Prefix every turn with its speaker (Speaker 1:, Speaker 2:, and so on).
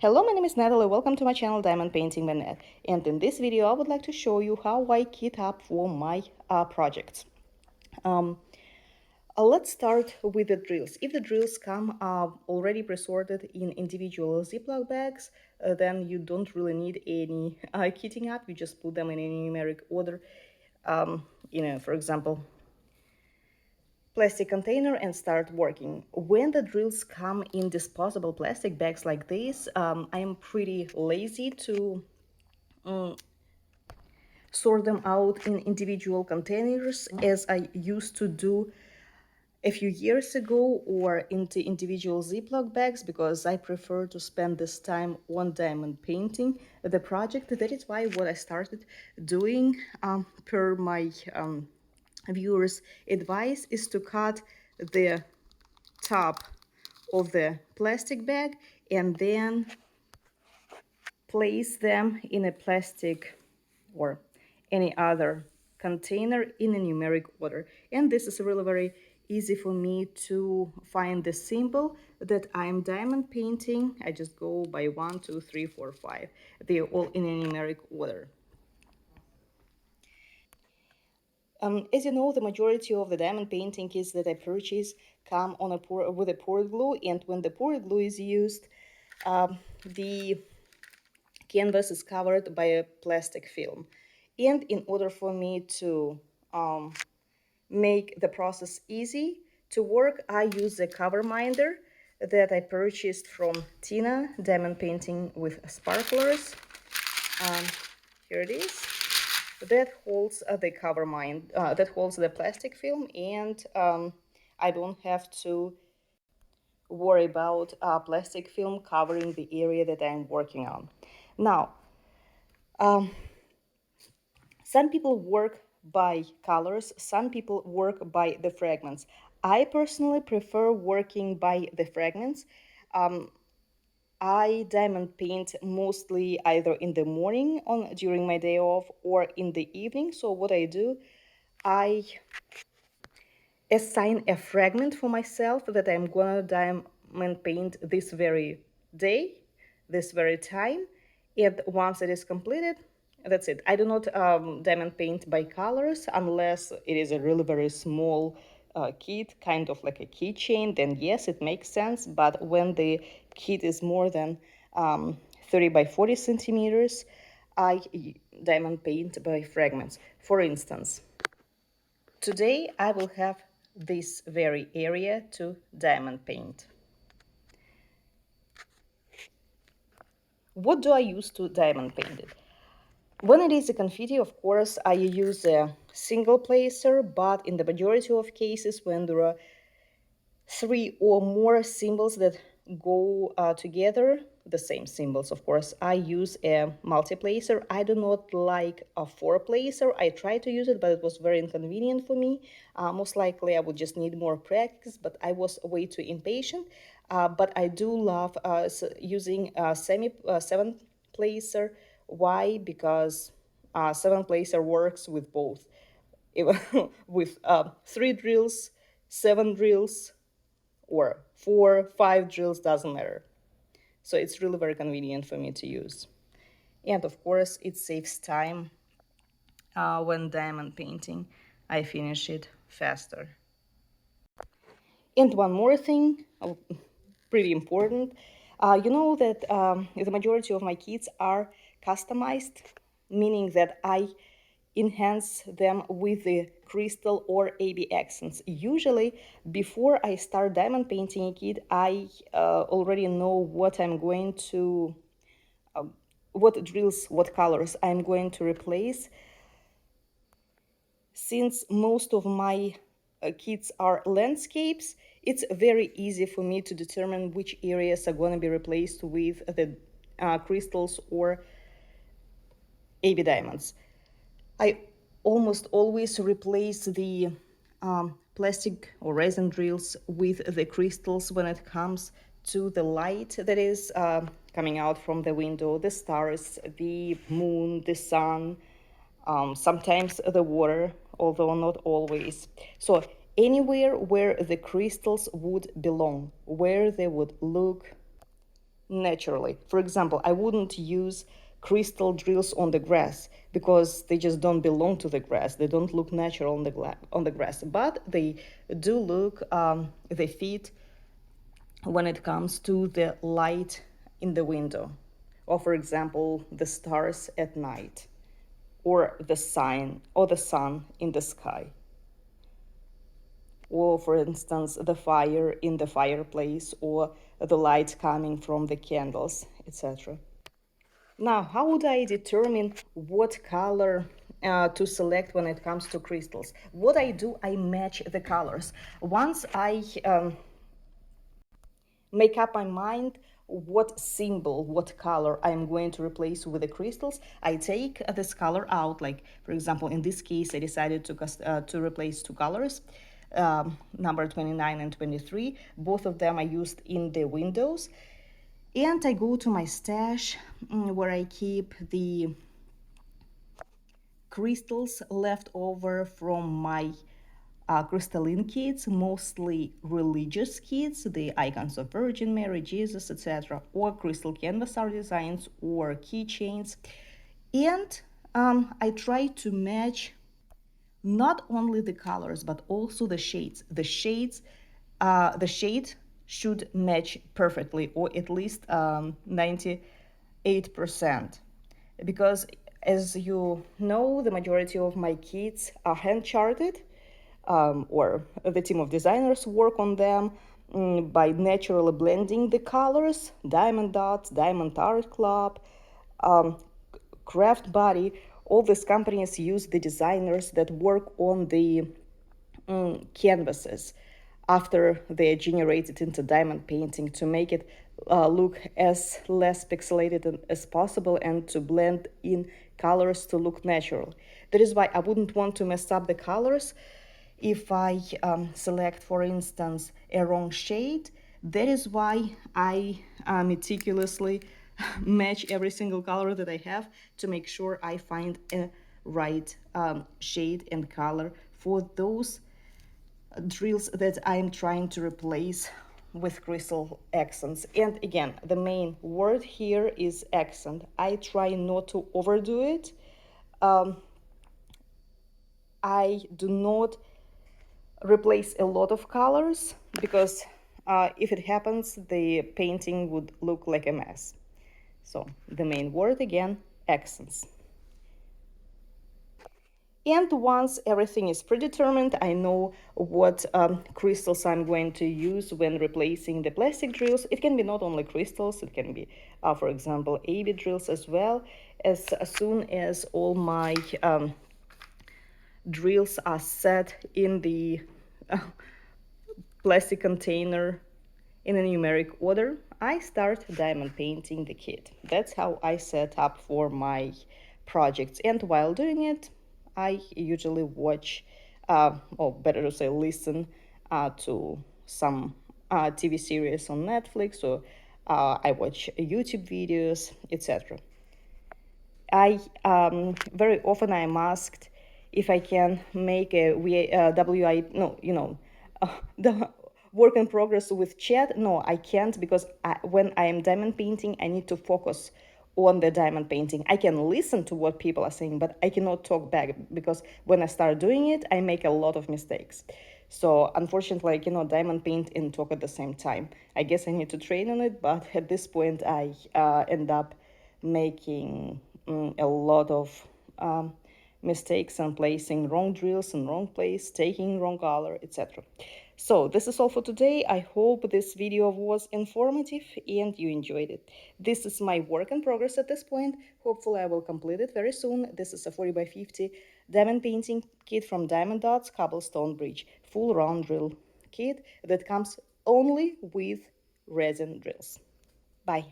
Speaker 1: Hello, my name is Natalie. Welcome to my channel Diamond Painting by Nat. And in this video, I would like to show you how I kit up for my projects. Let's start with the drills. If the drills come already pre-sorted in individual Ziploc bags, then you don't really need any kitting up. You just put them in a numeric order. For example, plastic container and start working. When the drills come in disposable plastic bags like this, I'm pretty lazy to sort them out in individual containers as I used to do a few years ago, or into individual Ziploc bags, because I prefer to spend this time on diamond painting the project. That is why what I started doing, per my viewers' advice, is to cut the top of the plastic bag and then place them in a plastic or any other container in a numeric order. And this is really very easy for me to find the symbol that I'm diamond painting. I just go by 1, 2, 3, 4, 5. They're all in a numeric order. As you know, the majority of the diamond painting kits that I purchase come on with a poured glue, and when the poured glue is used, the canvas is covered by a plastic film. And in order for me to make the process easy to work, I use a cover minder that I purchased from Tina Diamond Painting with Sparklers. Here it is. That holds the cover that holds the plastic film, and I don't have to worry about plastic film covering the area that I'm working on. Now, some people work by colors, some people work by the fragments. I personally prefer working by the fragments. I diamond paint mostly either in the morning during my day off or in the evening. So what I do, I assign a fragment for myself that I'm gonna diamond paint this very day, this very time, and once it is completed, that's it. I do not diamond paint by colors unless it is a really very small kit, kind of like a keychain, then yes, it makes sense. But when the kit is more than 30 by 40 centimeters, I diamond paint by fragments. For instance, today I will have this very area to diamond paint. What do I use to diamond paint it? When it is a confetti, of course, I use a single placer, but in the majority of cases, when there are 3 or more symbols that go together, the same symbols, of course, I use a multi-placer. I do not like a 4-placer. I tried to use it, but it was very inconvenient for me. Most likely I would just need more practice, but I was way too impatient. But I do love using a 7-placer. Why? Because 7-placer works with both. With 3 drills, 7 drills, or 4, 5 drills, doesn't matter. So it's really very convenient for me to use. And of course, it saves time when diamond painting. I finish it faster. And one more thing, pretty important. You know that the majority of my kits are customized, meaning that I enhance them with the crystal or AB accents. Usually, before I start diamond painting a kit, I already know what I'm going to, what drills, what colors I'm going to replace. Since most of my kits are landscapes, it's very easy for me to determine which areas are going to be replaced with the crystals or AB diamonds. I almost always replace the plastic or resin drills with the crystals when it comes to the light that is coming out from the window, the stars, the moon, the sun, sometimes the water, although not always. So anywhere where the crystals would belong, where they would look naturally. For example, I wouldn't use crystal drills on the grass because they just don't belong to the grass. They don't look natural on the grass, but they do look, they fit when it comes to the light in the window, or for example, the stars at night, or the sun in the sky, or for instance, the fire in the fireplace, or the light coming from the candles, etc. Now, how would I determine what color to select when it comes to crystals? What I do, I match the colors. Once I make up my mind what symbol, what color I'm going to replace with the crystals, I take this color out. Like, for example, in this case, I decided to replace two colors, number 29 and 23. Both of them I used in the windows. And I go to my stash where I keep the crystals left over from my crystalline kits, mostly religious kits, the icons of Virgin Mary, Jesus, etc., or crystal canvas art designs or keychains. And I try to match not only the colors but also the shades. The shade should match perfectly, or at least 98%, because as you know, the majority of my kits are hand charted, or the team of designers work on them by naturally blending the colors. Diamond Dots, Diamond Art Club, um, Craft Body, all these companies use the designers that work on the canvases after they are generated into diamond painting to make it look as less pixelated as possible and to blend in colors to look natural. That is why I wouldn't want to mess up the colors if I select, for instance, a wrong shade. That is why I meticulously match every single color that I have to make sure I find a right shade and color for those drills that I'm trying to replace with crystal accents. And again, the main word here is accent. I try not to overdo it. I do not replace a lot of colors because if it happens, the painting would look like a mess. So the main word again, accents. And once everything is predetermined, I know what crystals I'm going to use when replacing the plastic drills. It can be not only crystals, it can be, for example, AB drills as well. As soon as all my drills are set in the plastic container in a numeric order, I start diamond painting the kit. That's how I set up for my projects. And while doing it, I usually watch, or better to say, listen to some TV series on Netflix, or I watch YouTube videos, etc. I very often I'm asked if I can make a WI, no, the work in progress with chat. No, I can't, because when I am diamond painting, I need to focus on the diamond painting. I can listen to what people are saying, but I cannot talk back, because when I start doing it, I make a lot of mistakes. So unfortunately, I cannot diamond paint and talk at the same time. I guess I need to train on it, but at this point, I end up making a lot of mistakes and placing wrong drills in wrong place, taking wrong color, etc. So this is all for today. I hope this video was informative and you enjoyed it. This is my work in progress at this point. Hopefully I will complete it very soon. This is a 40x50 diamond painting kit from Diamond Dots Cobblestone Bridge, full round drill kit that comes only with resin drills. Bye.